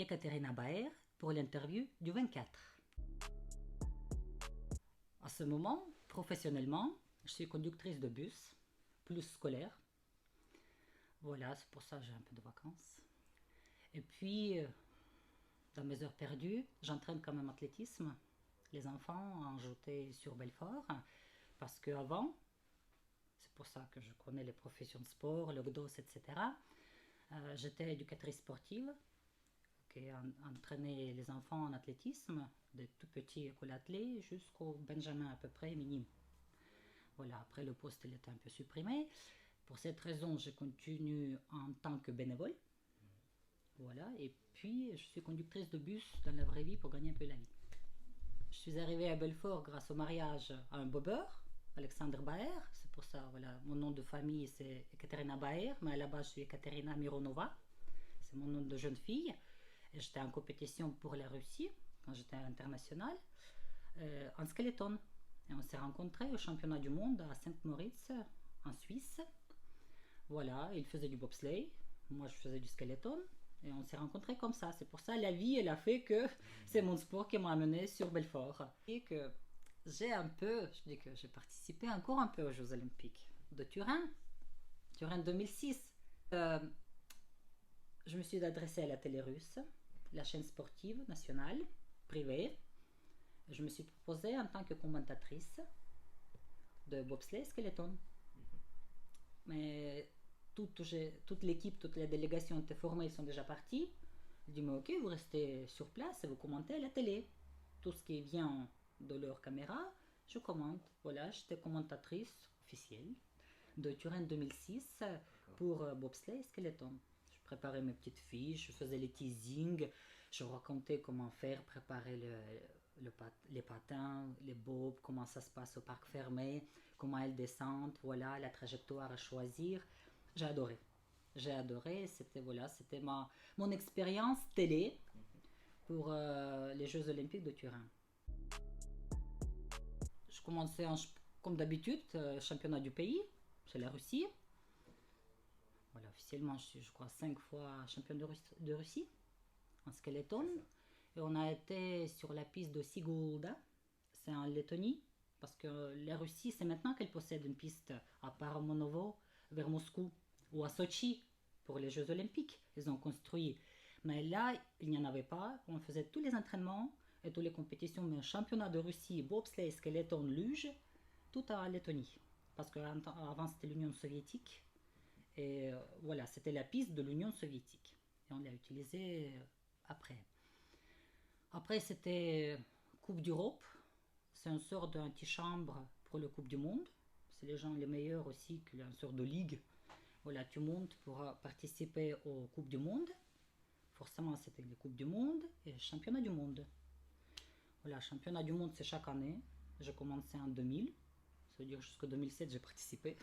Ekaterina Baer pour l'interview du 24. À ce moment, professionnellement, je suis conductrice de bus, plus scolaire. Voilà, c'est pour ça que j'ai un peu de vacances. Et puis, dans mes heures perdues, j'entraîne quand même athlétisme. Les enfants en jeté sur Belfort, parce qu'avant, c'est pour ça que je connais les professions de sport, le GDOS, etc. J'étais éducatrice sportive, qui entraînait les enfants en athlétisme, des tout petits écoles athlées jusqu'au Benjamin à peu près minime. Voilà, après le poste il était un peu supprimé. Pour cette raison, je continue en tant que bénévole. Voilà, et puis je suis conductrice de bus dans la vraie vie pour gagner un peu la vie. Je suis arrivée à Belfort grâce au mariage à un bobeur, Alexandre Baer. C'est pour ça, voilà, mon nom de famille c'est Ekaterina Baer, mais à la base je suis Ekaterina Mironova. C'est mon nom de jeune fille. Et j'étais en compétition pour la Russie quand j'étais internationale en skeleton. Et on s'est rencontrés au championnat du monde à Saint-Moritz en Suisse. Voilà, il faisait du bobsleigh, moi je faisais du skeleton. Et on s'est rencontrés comme ça. C'est pour ça la vie, elle a fait que c'est mon sport qui m'a amené sur Belfort. Et que je dis que j'ai participé encore un peu aux Jeux Olympiques de Turin 2006. Je me suis adressée à la télé russe, la chaîne sportive nationale, privée. Je me suis proposée en tant que commentatrice de bobsleigh skeleton. Mais toute l'équipe, toute la délégation était formée, ils sont déjà partis. Je dis, mais ok, vous restez sur place et vous commentez à la télé. Tout ce qui vient de leur caméra, je commente. Voilà, j'étais commentatrice officielle de Turin 2006 pour bobsleigh skeleton. Je préparais mes petites fiches, je faisais les teasings, je racontais comment faire, préparer les patins, les bobs, comment ça se passe au parc fermé, comment elles descendent, voilà, la trajectoire à choisir. J'ai adoré. J'ai adoré, c'était mon expérience télé pour les Jeux Olympiques de Turin. Je commençais comme d'habitude, championnat du pays, c'est la Russie. Voilà, officiellement, je suis, je crois, 5 fois championne de Russie en skeleton. Et on a été sur la piste de Sigulda, c'est en Lettonie, parce que la Russie, c'est maintenant qu'elle possède une piste à Paramonovo, vers Moscou, ou à Sochi, pour les Jeux Olympiques. Ils ont construit. Mais là, il n'y en avait pas. On faisait tous les entraînements et toutes les compétitions, mais un championnat de Russie, bobsleigh, skeleton, luge, tout en Lettonie. Parce qu'avant, c'était l'Union soviétique. Et voilà, c'était la piste de l'Union soviétique. Et on l'a utilisée après. Après, c'était Coupe d'Europe. C'est une sorte d'antichambre pour la Coupe du Monde. C'est les gens les meilleurs aussi, une sorte de ligue. Voilà, tu montes pour participer aux Coupes du Monde. Forcément, c'était les Coupes du Monde et le Championnat du Monde. Voilà, Championnat du Monde, c'est chaque année. J'ai commencé en 2000. Ça veut dire jusqu'en 2007, j'ai participé.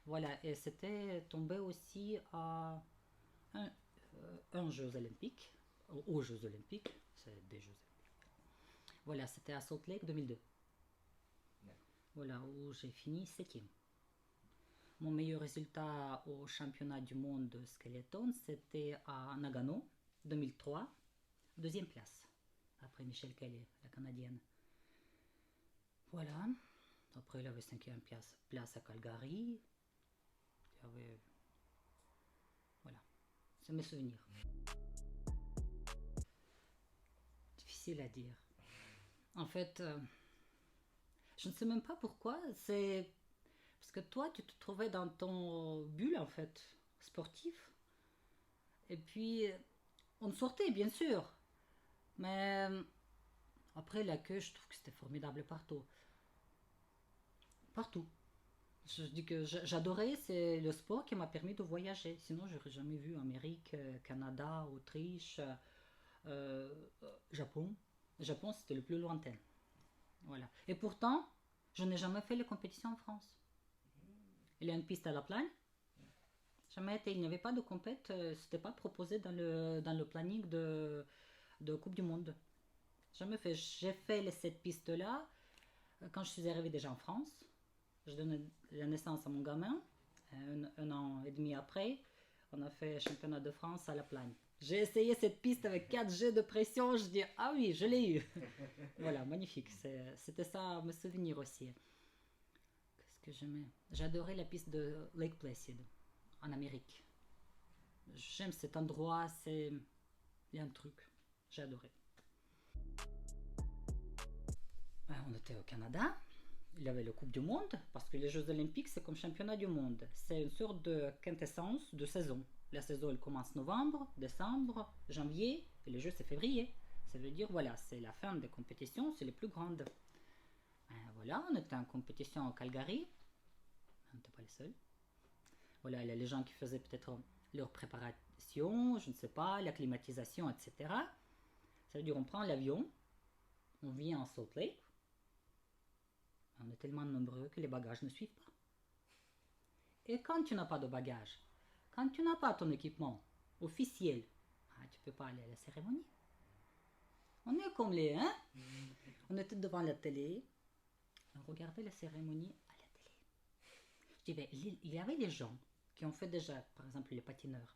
Voilà, et c'était tombé aussi à un Jeux Olympiques, aux Jeux Olympiques, c'est des Jeux Olympiques. Voilà, c'était à Salt Lake 2002. Voilà, où j'ai fini 7e. Mon meilleur résultat au championnat du monde de skeleton, c'était à Nagano, 2003, deuxième place, après Michelle Kelly, la Canadienne. Voilà, après il avait 5e place à Calgary. Il y avait... Voilà, c'est mes souvenirs. Difficile à dire. En fait, je ne sais même pas pourquoi, c'est... Parce que toi, tu te trouvais dans ton bulle, en fait, sportif. Et puis, on sortait, bien sûr. Mais après, l'accueil, je trouve que c'était formidable partout. Partout. Je dis que j'adorais, c'est le sport qui m'a permis de voyager. Sinon, j'aurais jamais vu Amérique, Canada, Autriche, Japon. Le Japon, c'était le plus lointain. Voilà. Et pourtant, je n'ai jamais fait les compétitions en France. Il y a une piste à la Plagne. Jamais été, il n'y avait pas de compète, c'était pas proposé dans le planning de Coupe du Monde. Jamais fait. J'ai fait les 7 pistes-là quand je suis arrivée déjà en France. Je donnais la naissance à mon gamin, un an et demi après. qu'on a fait championnat de France à La Plagne. J'ai essayé cette piste avec 4 jets de pression, je dis ah oui, je l'ai eu. Voilà, magnifique. C'était ça me souvenir aussi. Qu'est-ce que j'aimais? J'adorais la piste de Lake Placid en Amérique. J'aime cet endroit, il y a un truc. J'ai adoré. On était au Canada. Il y avait la Coupe du Monde, parce que les Jeux Olympiques, c'est comme championnat du monde. C'est une sorte de quintessence de saison. La saison, elle commence novembre, décembre, janvier, et les Jeux, c'est février. Ça veut dire, voilà, c'est la fin des compétitions, c'est les plus grandes. Voilà, on était en compétition en Calgary. On n'était pas les seuls. Voilà, il y a les gens qui faisaient peut-être leur préparation, je ne sais pas, la climatisation, etc. Ça veut dire, on prend l'avion, on vient en Salt Lake. On est tellement nombreux que les bagages ne suivent pas. Et quand tu n'as pas de bagages, quand tu n'as pas ton équipement officiel, tu ne peux pas aller à la cérémonie. On est comme on était devant la télé, on regardait la cérémonie à la télé. Je disais, il y avait des gens qui ont fait déjà, par exemple les patineurs,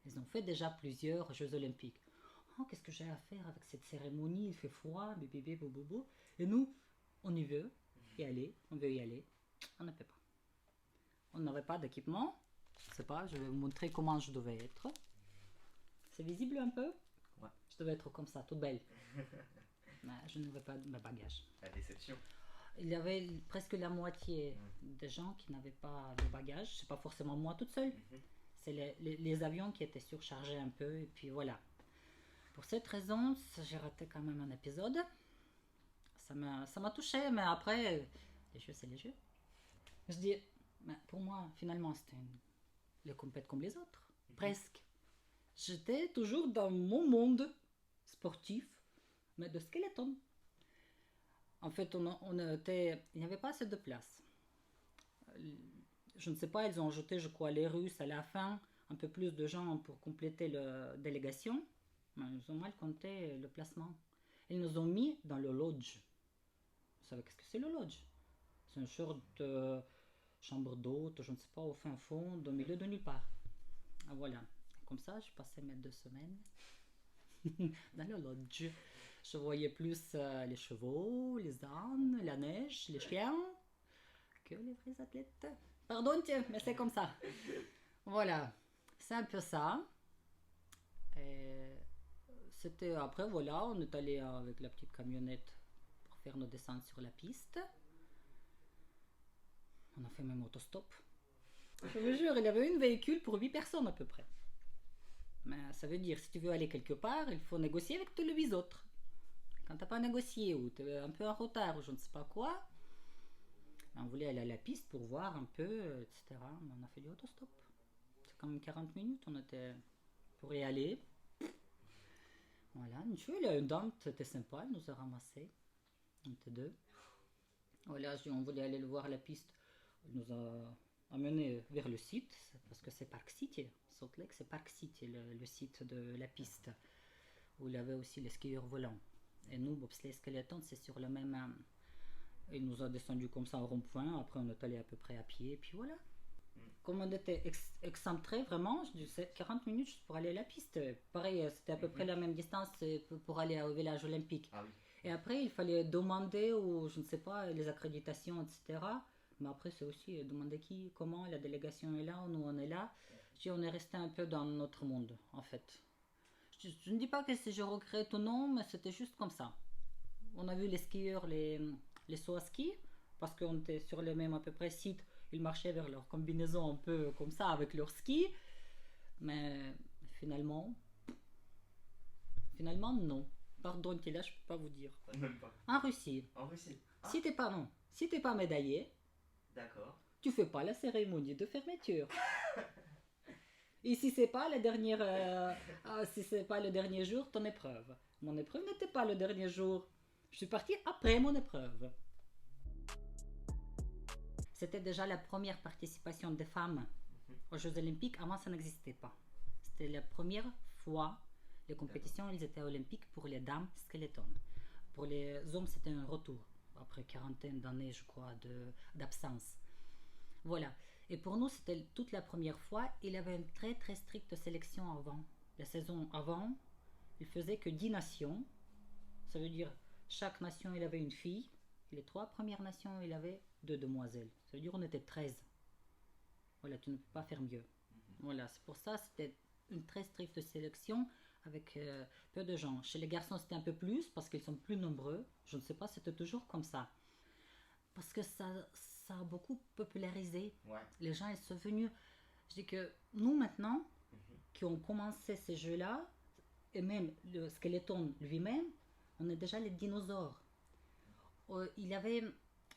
ils ont fait déjà plusieurs Jeux Olympiques. Qu'est-ce que j'ai à faire avec cette cérémonie? Il fait froid, bébé, bobo. Et nous, on y veut y aller, on veut y aller. On ne peut pas. On n'avait pas d'équipement. Je sais pas, je vais vous montrer comment je devais être. C'est visible un peu? Ouais. Je devais être comme ça, toute belle. Mais je n'avais pas de bagages. La déception. Il y avait presque la moitié des gens qui n'avaient pas de bagages. C'est pas forcément moi toute seule. C'est les avions qui étaient surchargés un peu. Et puis voilà. Pour cette raison, j'ai raté quand même un épisode. Ça m'a touché, mais après, les jeux, c'est les jeux. Je dis, pour moi, finalement, c'était les compètes comme les autres. Presque. J'étais toujours dans mon monde sportif, mais de skeleton. En fait, il n'y avait pas assez de place. Je ne sais pas, ils ont ajouté, je crois, les Russes à la fin, un peu plus de gens pour compléter la délégation. Mais ils ont mal compté le placement. Ils nous ont mis dans le lodge. Vous savez qu'est-ce que c'est le lodge? C'est une sorte de chambre d'hôte, je ne sais pas, au fin fond, au milieu de nulle part. Voilà. Comme ça, je passais mes 2 semaines dans le lodge. Je voyais plus les chevaux, les ânes, la neige, les chiens, que les vrais athlètes. Pardon, mais c'est comme ça. Voilà. C'est un peu ça. Et c'était après, voilà, on est allé avec la petite camionnette pour faire nos descentes sur la piste. On a fait même autostop. Je vous jure, il y avait un véhicule pour 8 personnes à peu près. Mais ça veut dire, si tu veux aller quelque part, il faut négocier avec tous les 8 autres. Quand tu n'as pas négocié ou tu es un peu en retard ou je ne sais pas quoi, on voulait aller à la piste pour voir un peu, etc. Mais on a fait du autostop. C'est comme 40 minutes, on était pour y aller. Voilà, une dame, c'était sympa, elle nous a ramassés. On était 2. Voilà, on voulait aller voir la piste. Elle nous a amenés vers le site, parce que c'est Park City. Salt Lake, c'est Park City, le site de la piste, où il y avait aussi les skieurs volants. Et nous, bobsleigh skeleton, c'est sur le même. Il nous a descendu comme ça au rond-point. Après, on est allé à peu près à pied. Et puis voilà. Comme on était excentré, vraiment, je disais 40 minutes juste pour aller à la piste. Pareil, c'était à peu près la même distance pour aller au village olympique. Ah oui. Et après, il fallait demander, ou je ne sais pas, les accréditations, etc. Mais après, c'est aussi demander qui, comment, la délégation est là, nous on est là. On est resté un peu dans notre monde, en fait. Je ne dis pas que si je regrette ou non, mais c'était juste comme ça. On a vu les skieurs, les sauts à ski, parce qu'on était sur les mêmes à peu près sites. Ils marchaient vers leur combinaison un peu comme ça, avec leurs skis. Mais finalement non. Pardon, là, je peux pas vous dire. Même pas. En Russie. En Russie. Ah. Si t'es pas médaillé, D'accord. tu fais pas la cérémonie de fermeture. Et si c'est pas la dernière, si c'est pas le dernier jour, ton épreuve. Mon épreuve n'était pas le dernier jour. Je suis partie après mon épreuve. C'était déjà la première participation des femmes aux Jeux Olympiques. Avant, ça n'existait pas. C'était la première fois les compétitions, elles étaient olympiques pour les dames skeleton. Pour les hommes, c'était un retour après quarantaine d'années, je crois, d'absence. Voilà. Et pour nous, c'était toute la première fois. Il avait une très très stricte sélection avant. La saison avant, il faisait que 10 nations. Ça veut dire chaque nation, il avait une fille. Et les 3 premières nations, il avait 2 demoiselles. Ça veut dire on était 13. Voilà, tu ne peux pas faire mieux. Voilà, c'est pour ça c'était une très stricte sélection avec peu de gens. Chez les garçons, c'était un peu plus parce qu'ils sont plus nombreux. Je ne sais pas, c'était toujours comme ça. Parce que ça a beaucoup popularisé. Ouais. Les gens, ils sont venus. Je dis que nous, maintenant, qui ont commencé ces jeux-là, et même le Skeleton lui-même, on est déjà les dinosaures. Il y avait,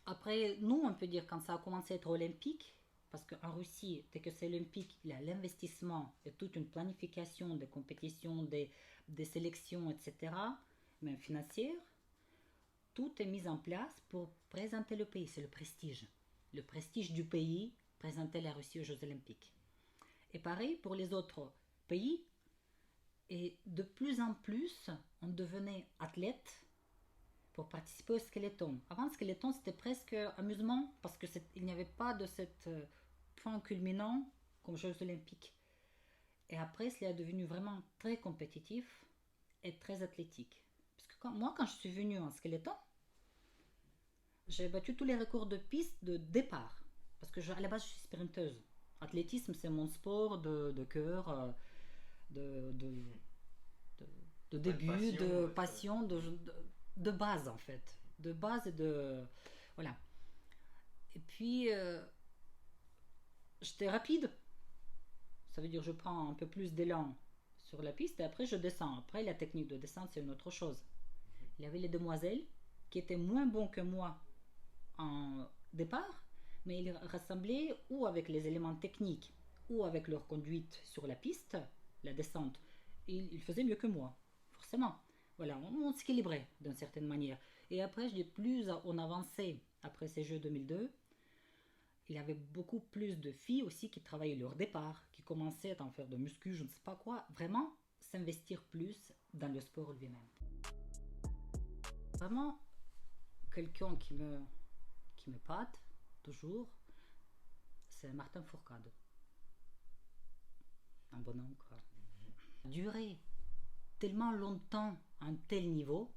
après, nous, on peut dire, quand ça a commencé à être olympique, parce qu'en Russie, dès que c'est olympique, il y a l'investissement et toute une planification des compétitions, des sélections, etc., même financière. Tout est mis en place pour présenter le pays. C'est le prestige. Le prestige du pays, présenter la Russie aux Jeux Olympiques. Et pareil pour les autres pays. Et de plus en plus, on devenait athlète pour participer au skeleton. Avant, le skeleton, c'était presque amusement parce qu'il n'y avait pas de cette point culminant comme Jeux Olympiques. Et après, cela est devenu vraiment très compétitif et très athlétique. Parce que moi, quand je suis venue en skeleton, j'ai battu tous les records de piste de départ. Parce que à la base, je suis sprinteuse. Athlétisme, c'est mon sport de cœur, de, de, de début, de passion, de base en fait. De base et de... Voilà. Et puis, j'étais rapide. Ça veut dire que je prends un peu plus d'élan sur la piste et après je descends. Après, la technique de descente, c'est une autre chose. Il y avait les demoiselles qui étaient moins bons que moi en départ, mais ils rassemblaient ou avec les éléments techniques ou avec leur conduite sur la piste, la descente. Ils faisaient mieux que moi, forcément. Voilà, on s'équilibrait d'une certaine manière. Et après, je dis, plus on avançait après ces Jeux 2002, il y avait beaucoup plus de filles aussi qui travaillaient leur départ, qui commençaient à en faire de muscu, je ne sais pas quoi, vraiment s'investir plus dans le sport lui-même. Vraiment, quelqu'un qui me pâte toujours, c'est Martin Fourcade. Un bonhomme, quoi. Durer tellement longtemps à un tel niveau,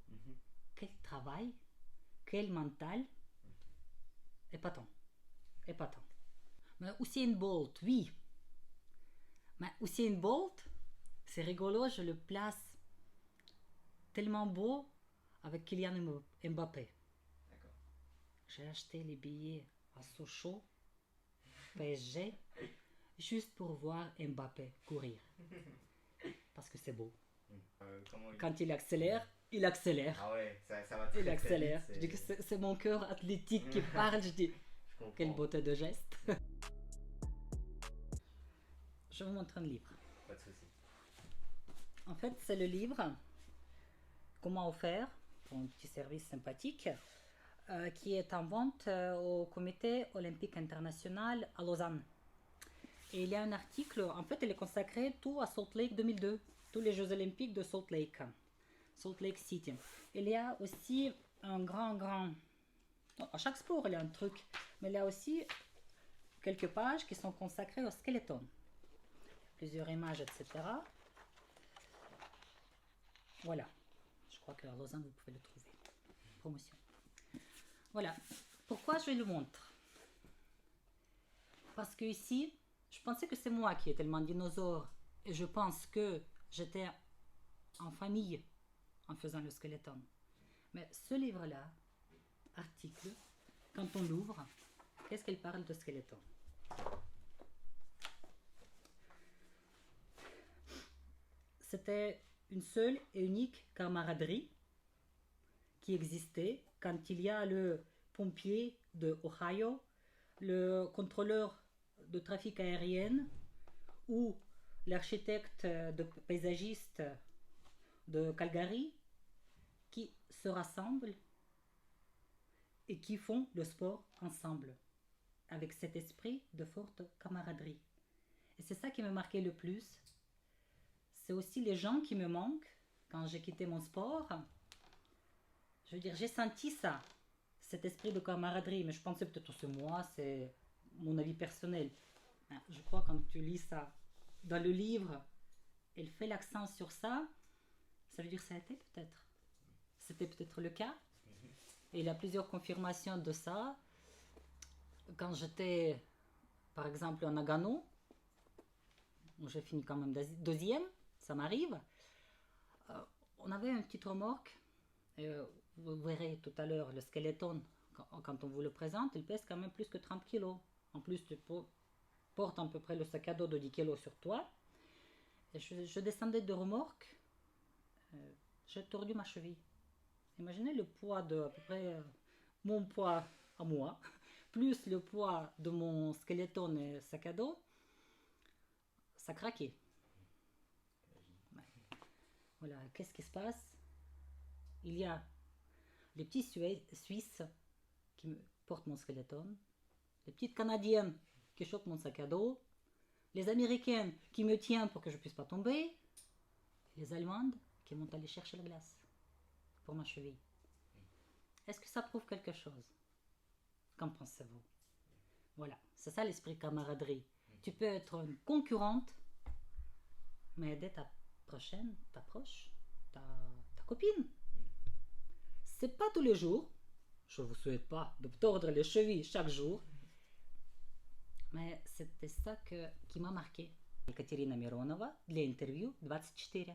quel travail, quel mental, épatant. Épatant. Mais Usain Bolt, oui. Mais Usain Bolt, c'est rigolo, je le place tellement beau avec Kylian Mbappé. D'accord. J'ai acheté les billets à Sochaux, PSG, juste pour voir Mbappé courir. Parce que c'est beau. Quand il accélère, il accélère. Ah ouais, ça va très, il très accélère. vite. Je dis que c'est mon cœur athlétique qui parle. Je dis, quelle beauté de geste. Je vous montre un livre. Pas de souci. En fait, c'est le livre Comment faire pour un petit service sympathique qui est en vente au Comité olympique international à Lausanne. Et il y a un article, en fait, il est consacré tout à Salt Lake 2002, tous les Jeux olympiques de Salt Lake City. Il y a aussi un grand... À chaque sport, il y a un truc, mais il y a aussi quelques pages qui sont consacrées au skeleton. Plusieurs images, etc. Voilà. Je crois qu'à Lausanne, vous pouvez le trouver. Promotion. Voilà. Pourquoi je le montre? Parce que ici, je pensais que c'est moi qui est tellement dinosaure. Et je pense que j'étais en famille en faisant le skeleton. Mais ce livre-là, article, quand on l'ouvre, qu'est-ce qu'il parle de skeleton? C'était une seule et unique camaraderie qui existait quand il y a le pompier de Ohio, le contrôleur de trafic aérien ou l'architecte de paysagiste de Calgary qui se rassemblent et qui font le sport ensemble avec cet esprit de forte camaraderie. Et c'est ça qui me marquait le plus. C'est aussi les gens qui me manquent quand j'ai quitté mon sport. Je veux dire, j'ai senti ça, cet esprit de camaraderie, mais je pensais peut-être que c'est moi, c'est mon avis personnel. Je crois que quand tu lis ça dans le livre, elle fait l'accent sur ça. Ça veut dire que ça a été peut-être. C'était peut-être le cas. Et il y a plusieurs confirmations de ça. Quand j'étais, par exemple, en Nagano, où j'ai fini quand même deuxième, ça m'arrive, on avait une petite remorque. Vous verrez tout à l'heure le skeleton, quand on vous le présente, il pèse quand même plus que 30 kilos. En plus, tu portes à peu près le sac à dos de 10 kilos sur toi. Et je descendais de remorque, j'ai tordu ma cheville. Imaginez le poids de à peu près mon poids à moi, plus le poids de mon skeleton et sac à dos, ça craquait. Ouais. Voilà, qu'est-ce qui se passe? Il y a les petits Suisses qui me portent mon skeleton, les petites Canadiennes qui chopent mon sac à dos, les Américaines qui me tiennent pour que je ne puisse pas tomber, et les Allemandes qui vont aller chercher la glace pour ma cheville. Est-ce que ça prouve quelque chose? Qu'en pensez-vous? Voilà, c'est ça l'esprit camaraderie. Tu peux être une concurrente, mais aider ta prochaine, ta proche, ta copine. C'est pas tous les jours. Je vous souhaite pas de tordre les chevilles chaque jour. Mais c'était ça qui m'a marqué. Екатерина Миронова для интервью 24.